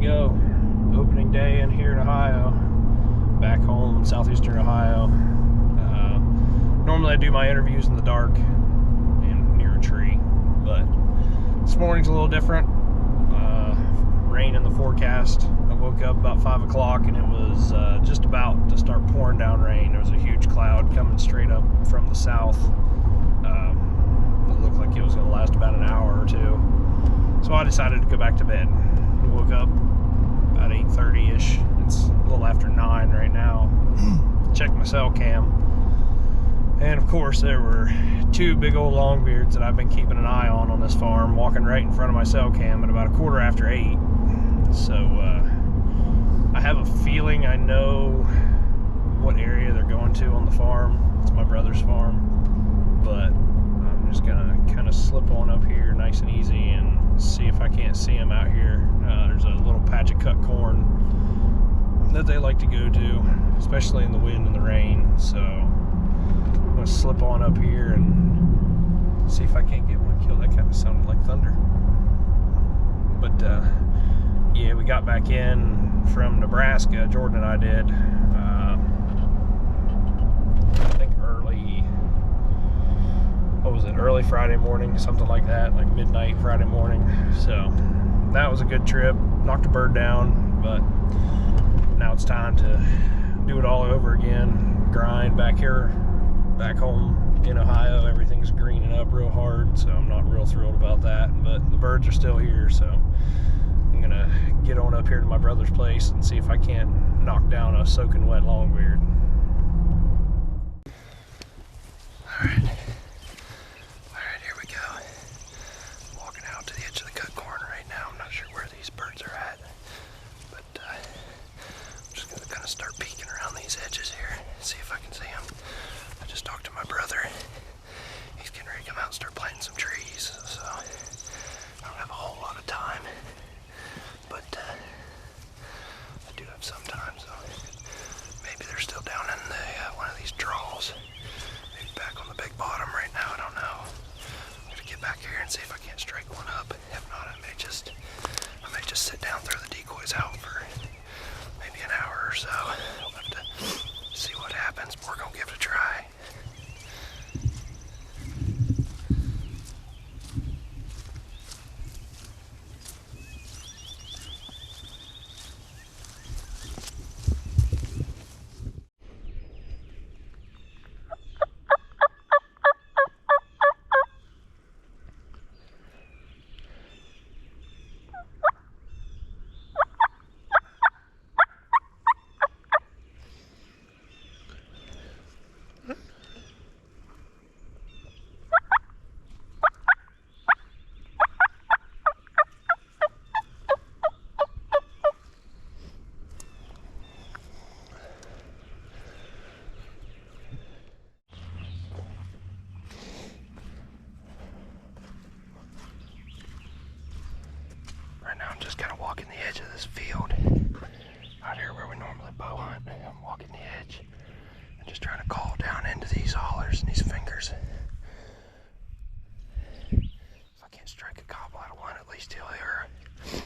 go. Opening day in here in Ohio. Back home in Southeastern Ohio. Normally I do my interviews in the dark and near a tree, but this morning's a little different. Rain in the forecast. I woke up about 5 o'clock and it was just about to start pouring down rain. There was a huge cloud coming straight up from the south. It looked like it was going to last about an hour or two. So I decided to go back to bed. I woke up about 8:30-ish. It's a little after 9 right now. Checked my cell cam. And of course there were two big old longbeards that I've been keeping an eye on this farm, walking right in front of my cell cam at about 8:15. So I have a feeling I know what area they're going to on the farm. It's my brother's farm, but I'm just gonna kind of slip on up here nice and easy and see if I can't see them out here. There's a little patch of cut corn that they like to go to, especially in the wind and the rain. So I'm gonna slip on up here and see if I can't get one killed. That kind of sounded like thunder. But yeah, we got back in from Nebraska. Jordan and I did. I think early Friday morning, something like that, like midnight Friday morning. So that was a good trip. Knocked a bird down, but now it's time to do it all over again. Grind back here, back home in Ohio. Everything's greening up real hard, so I'm not real thrilled about that, but the birds are still here, so I'm gonna get on up here to my brother's place and see if I can't knock down a soaking wet longbeard. Alright, here we go. Walking out to the edge of the cut corn right now. I'm not sure where these birds are at, but I'm just gonna kind of start peeking around these edges here, see if I can see them. I just talked to my brother. He's getting ready to come out and start planting some trees, so I don't have a whole lot of time, but I do have some time, so maybe they're still down in the one of these draws. Maybe back on the big bottom right now, I don't know. I'm gonna get back here and see if I can't strike one up. If not, I may just sit down, throw the decoys out for maybe an hour or so. We'll have to see what happens, but we're gonna give it a try. Right now I'm just kind of walking the edge of this field out here where we normally bow hunt. I'm walking the edge and just trying to call down into these hollers and these fingers. If I can't strike a gobble out of one, at least he'll hear it,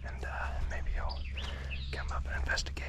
and maybe he'll come up and investigate.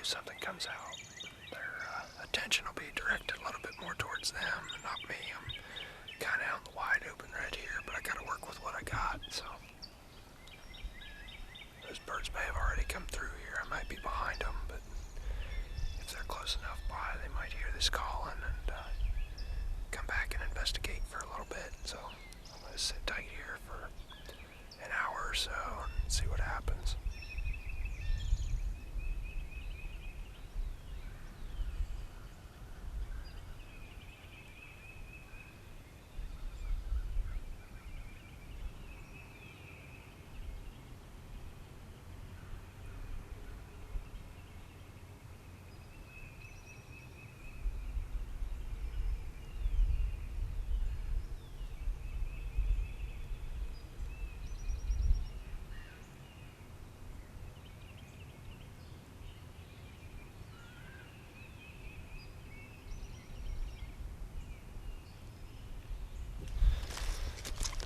if something comes out, their attention will be directed a little bit more towards them and not me. I'm kind of out in the wide open right here, but I got to work with what I got, so. Those birds may have already come through here. I might be behind them, but if they're close enough by, they might hear this calling and come back and investigate for a little bit. So I'm going to sit tight here for an hour or so and see what happens.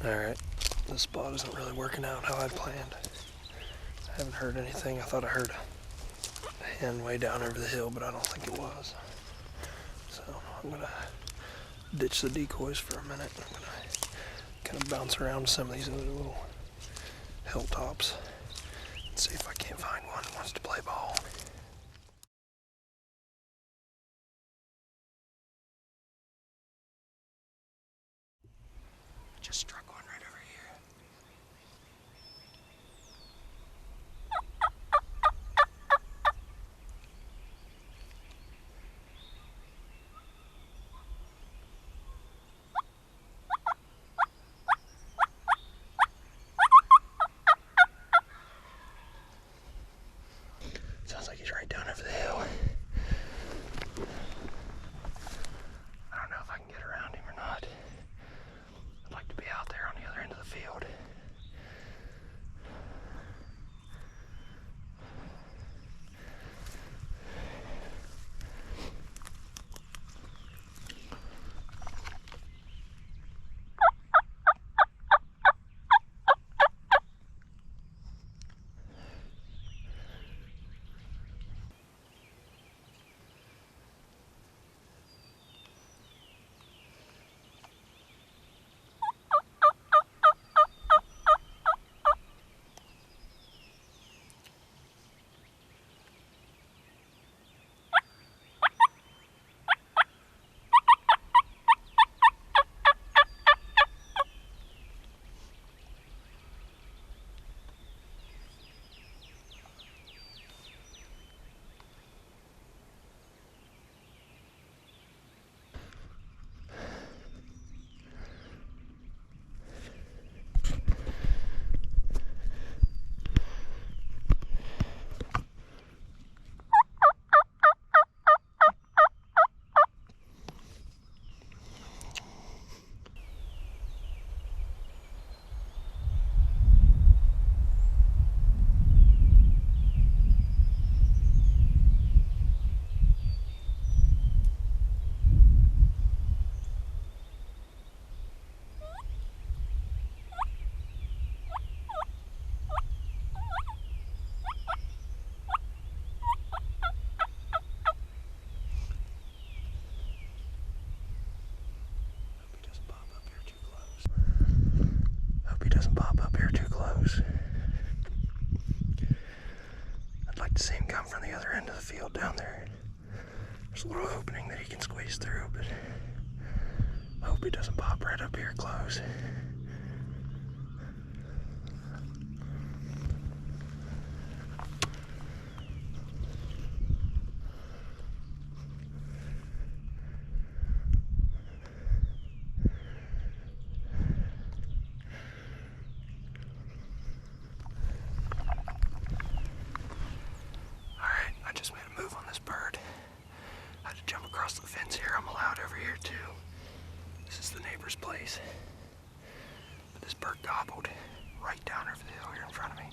Alright, this spot isn't really working out how I'd planned. I haven't heard anything. I thought I heard a hen way down over the hill, but I don't think it was. So I'm going to ditch the decoys for a minute. I'm going to kind of bounce around some of these other little hilltops and see if I can't find one that wants to play ball. Just struck one right over here. Sounds like he's right down over the hill. I don't know if I can get around him or not. I'd like to be out there on the other end of the field. Doesn't pop up here too close. I'd like to see him come from the other end of the field down there. There's a little opening that he can squeeze through, but I hope he doesn't pop right up here close. Place. But this bird gobbled right down over the hill here in front of me.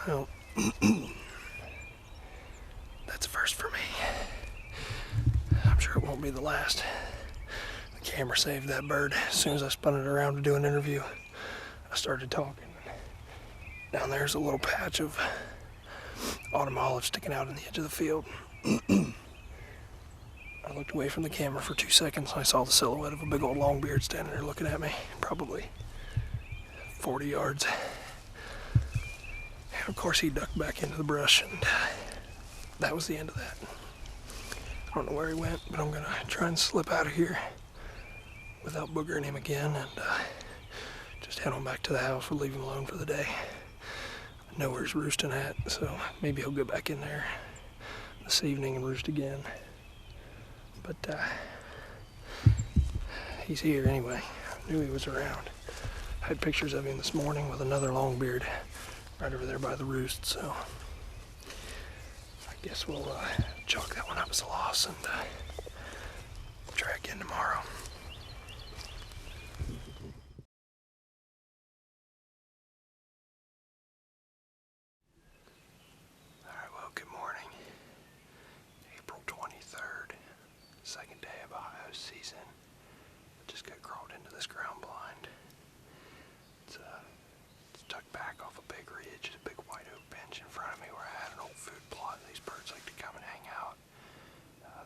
Well, that's a first for me. I'm sure it won't be the last. The camera saved that bird. As soon as I spun it around to do an interview, I started talking. Down there's a little patch of autumn olive sticking out in the edge of the field. I looked away from the camera for 2 seconds and I saw the silhouette of a big old longbeard standing there looking at me, probably 40 yards. And of course he ducked back into the brush, and that was the end of that. I don't know where he went, but I'm gonna try and slip out of here without boogering him again, and just head on back to the house. We'll leave him alone for the day. I know where he's roosting at, so maybe he'll go back in there this evening and roost again. But he's here anyway. I knew he was around. I had pictures of him this morning with another longbeard right over there by the roost, so I guess we'll chalk that one up as a loss and try again tomorrow. Alright, well, good morning. April 23rd, second day of Ohio season. I just got crawled into this ground blind. It's tucked back off a big ridge. There's a big white oak bench in front of me where I had an old food plot. These birds like to come and hang out.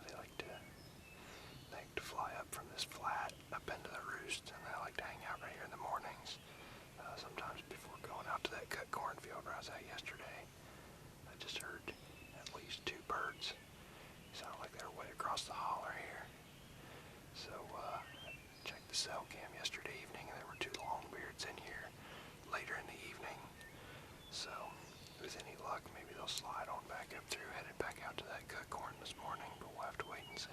They like to fly up from this flat up into the roost, and they like to hang out right here in the mornings. Sometimes before going out to that cut cornfield where I was at yesterday, I just heard at least 2 birds. Sounded like they were way across the holler here. So I checked the cell cam yesterday evening, and there were 2 longbeards in here later in the evening. So with any luck, maybe they'll slide on back up through, headed back out to that cut corn this morning, but we'll have to wait and see.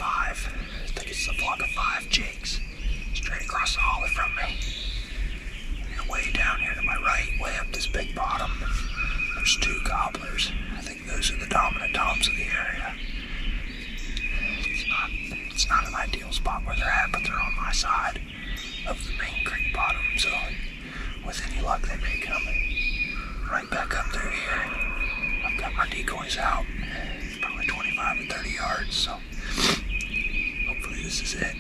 I think it's a flock of 5 jakes straight across the holler from me. And way down here to my right, way up this big bottom, there's 2 gobblers. I think those are the dominant toms of the area. It's not an ideal spot where they're at, but they're on my side of the main creek bottom, so with any luck they may come right back up through here. I've got my decoys out, probably 25 or 30 yards, so hopefully this is it.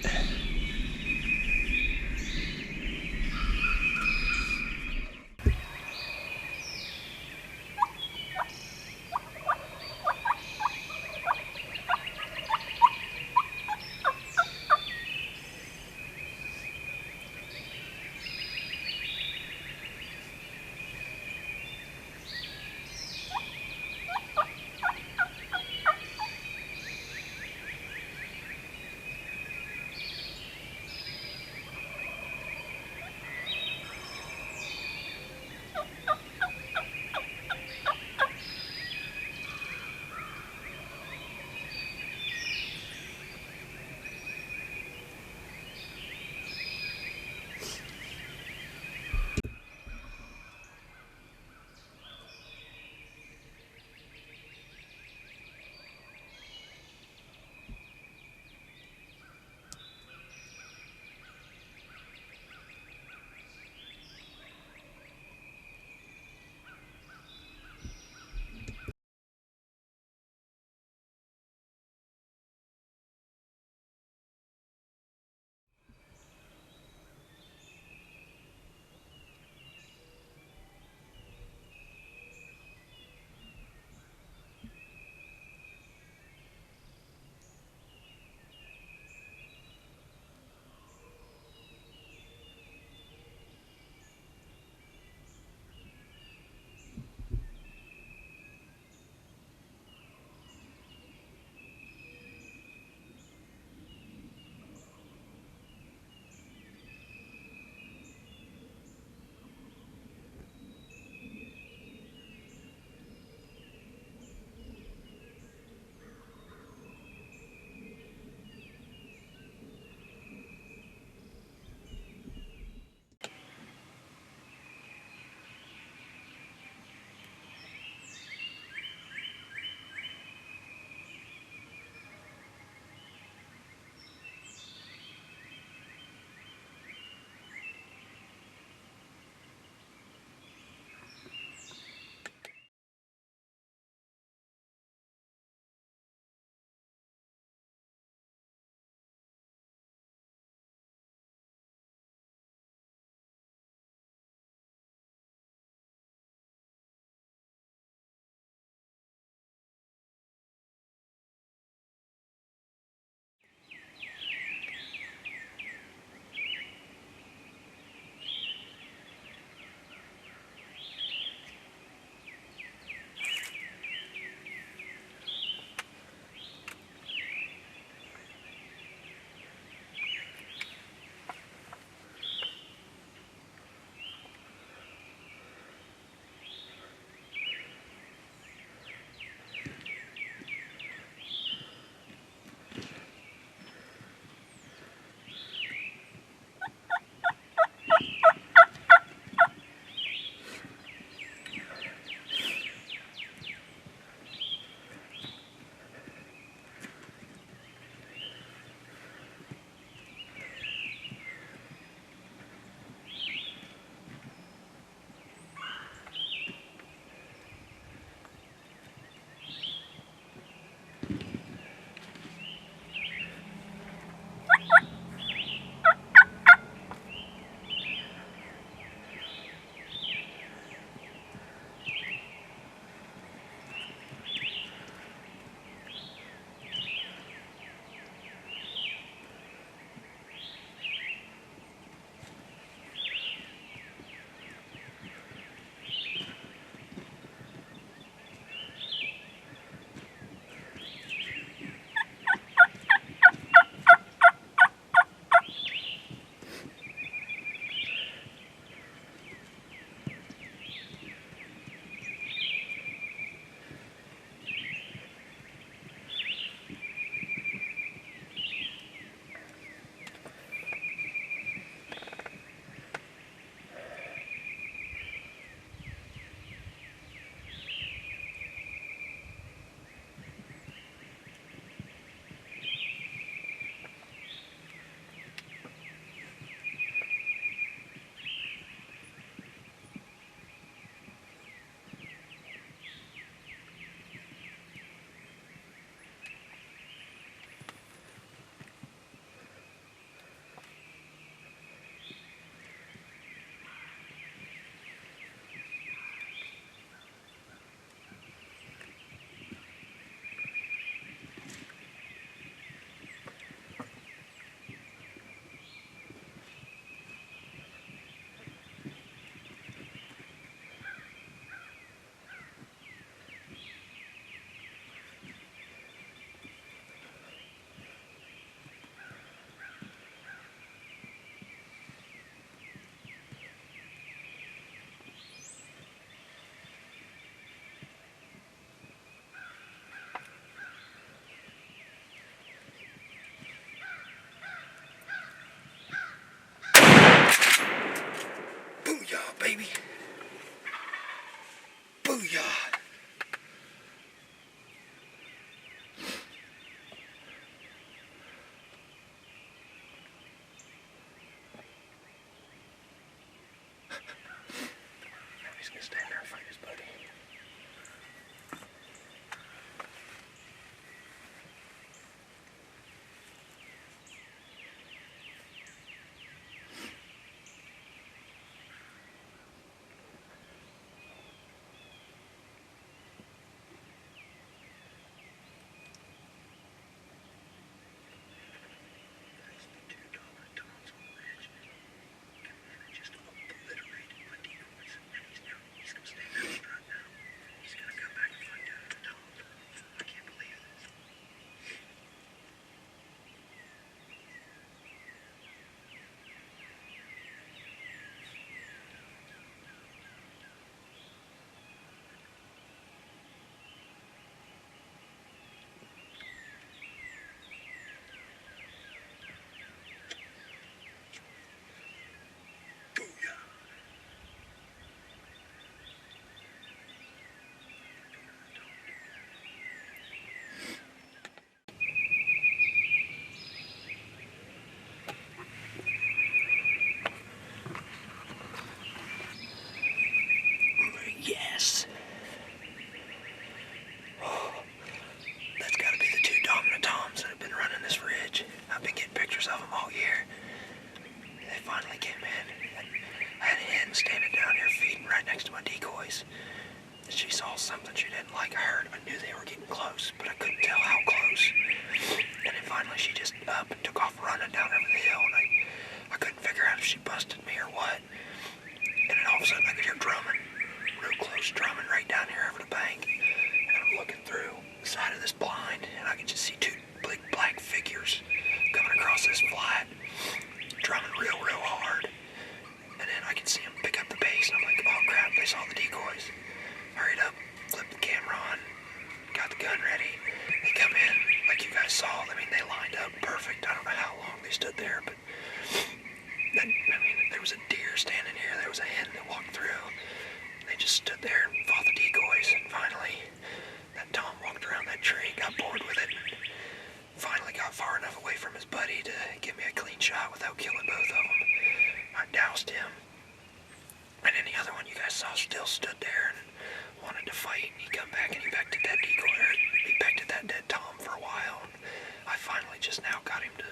she didn't like. I knew they were getting close, but I couldn't tell how close. And then finally she just up and took off running down over the hill, and I couldn't figure out if she busted me or what. And then all of a sudden I could hear drumming, real close drumming right down here over the bank. And I'm looking through the side of this blind, and I could just see two big black figures coming across this flat, drumming real hard. And then I could see them pick up the pace, and I'm like, oh crap, they saw the decoys. Hurried up, flipped the camera on, got the gun ready. They come in, like you guys saw. I mean, they lined up perfect. I don't know how long they stood there, but there was a deer standing here. There was a hen that walked through. They just stood there and fought the decoys. And finally, that Tom walked around that tree, got bored with it, and finally got far enough away from his buddy to give me a clean shot without killing both of them. I doused him. And then the other one you guys saw still stood there and wanted to fight. And he come back and he pecked at that decoy, or he pecked at that dead Tom for a while. And I finally just now got him to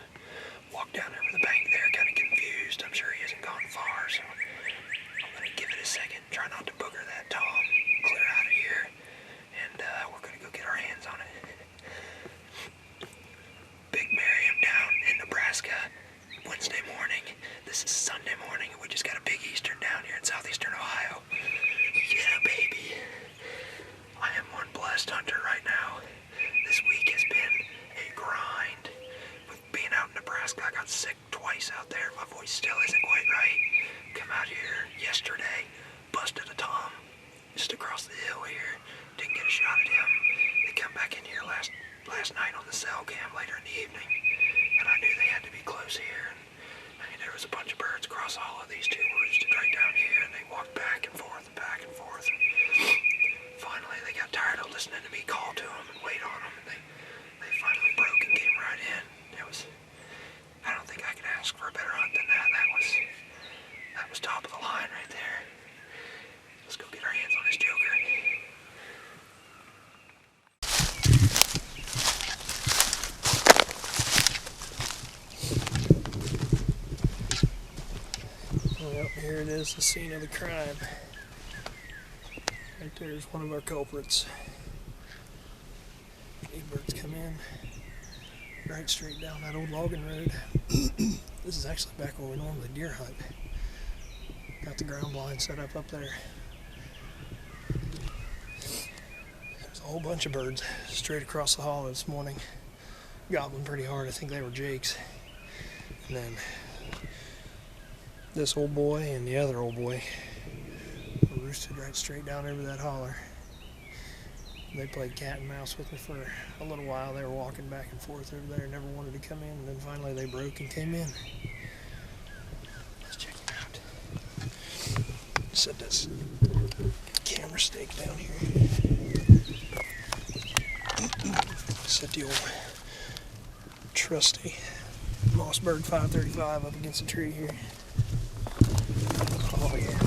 walk down over the bank there, kind of confused. I'm sure he hasn't gone far, so I'm going to give it a second, try not to booger that Tom, clear out of here, and we're going to go get our hands on it. Big Miriam down in Nebraska, Wednesday morning. This is Sunday morning, and we just got a big Eastern down here in Southeastern Ohio. Yeah, baby. I am one blessed hunter right now. This week has been a grind. With being out in Nebraska, I got sick twice out there. My voice still isn't quite right. Come out here yesterday, busted a Tom just across the hill here. Didn't get a shot at him. They come back in here last night on the cell cam later in the evening, and I knew they had to be close here. And there was a bunch of birds across all of these two roosted right down here, and they walked back and forth and back and forth. And finally, they got tired of listening to me call to them and wait on them, and they finally broke and came right in. I don't think I could ask for a better hunt than that. That was top of the line right there. Let's go get our hands on this joker. Well, here it is, the scene of the crime. Right there's one of our culprits. These birds come in right straight down that old logging road. This is actually back where we normally deer hunt. Got the ground blind set up there. There's a whole bunch of birds straight across the hollow this morning, gobbling pretty hard. I think they were jakes. And then this old boy and the other old boy were roosted right straight down over that holler. They played cat and mouse with me for a little while. They were walking back and forth over there, never wanted to come in, and then finally they broke and came in. Let's check it out. Set this camera stake down here. Set the old trusty Mossberg 535 up against the tree here. Oh yeah,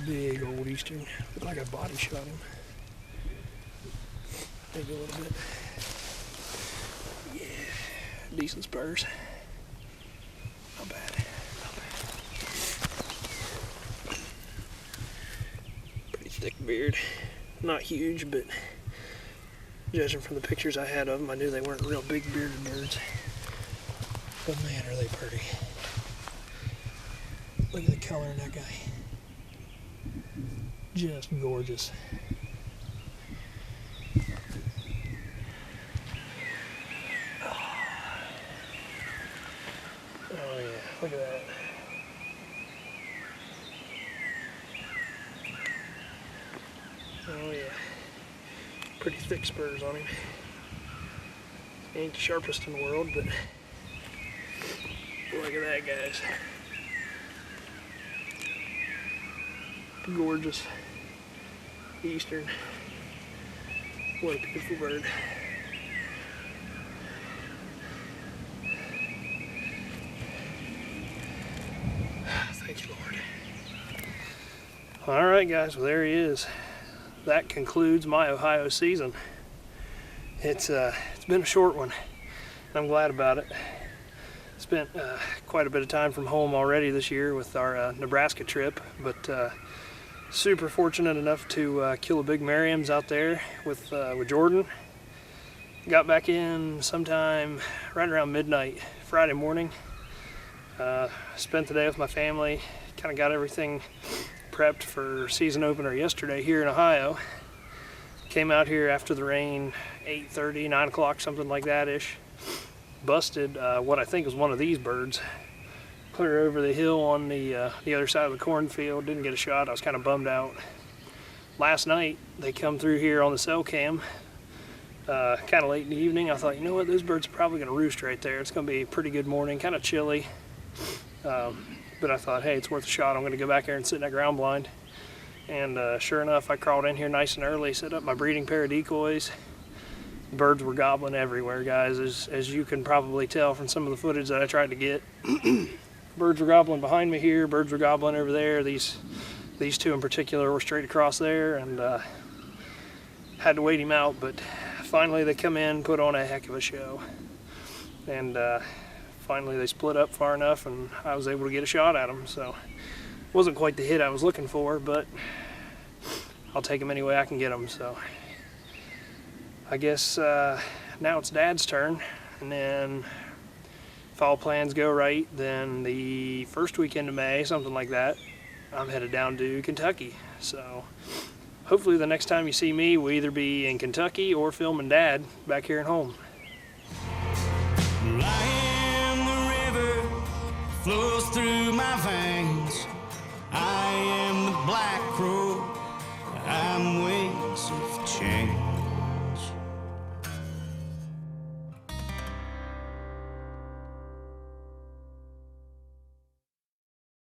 big old Eastern. Looked like I body shot him. Maybe a little bit. Yeah, decent spurs. Not bad. Pretty thick beard. Not huge, but judging from the pictures I had of them, I knew they weren't real big bearded birds. But man, are they pretty. Look at the color in that guy. Just gorgeous. Oh yeah, look at that. Oh yeah. Pretty thick spurs on him. Ain't the sharpest in the world, but look at that, guys. Gorgeous Eastern. What a beautiful bird. Thank you, Lord. All right, guys, well, there he is. That concludes my Ohio season. It's been a short one. I'm glad about it. Spent quite a bit of time from home already this year with our Nebraska trip, but Super fortunate enough to kill a big Merriam's out there with Jordan. Got back in sometime right around midnight Friday morning. Spent the day with my family. Kind of got everything prepped for season opener yesterday here in Ohio. Came out here after the rain, 8:30, 9 o'clock, something like that ish. Busted what I think was one of these birds. Clear over the hill on the other side of the cornfield. Didn't get a shot. I was kind of bummed out. Last night they come through here on the cell cam kind of late in the evening. I thought, you know what, those birds are probably going to roost right there. It's going to be a pretty good morning, kind of chilly. But I thought, hey, it's worth a shot. I'm going to go back there and sit in that ground blind. And sure enough, I crawled in here nice and early, set up my breeding pair of decoys. Birds were gobbling everywhere, guys, as you can probably tell from some of the footage that I tried to get. Birds were gobbling behind me here, birds were gobbling over there. These two in particular were straight across there, and had to wait him out, but finally they come in, put on a heck of a show. And finally they split up far enough and I was able to get a shot at them. So wasn't quite the hit I was looking for, but I'll take them any way I can get them. So I guess now it's Dad's turn, and then if all plans go right, then the first weekend of May, something like that, I'm headed down to Kentucky. So hopefully the next time you see me, we'll either be in Kentucky or filming Dad back here at home. Lying, the river flows through my veins.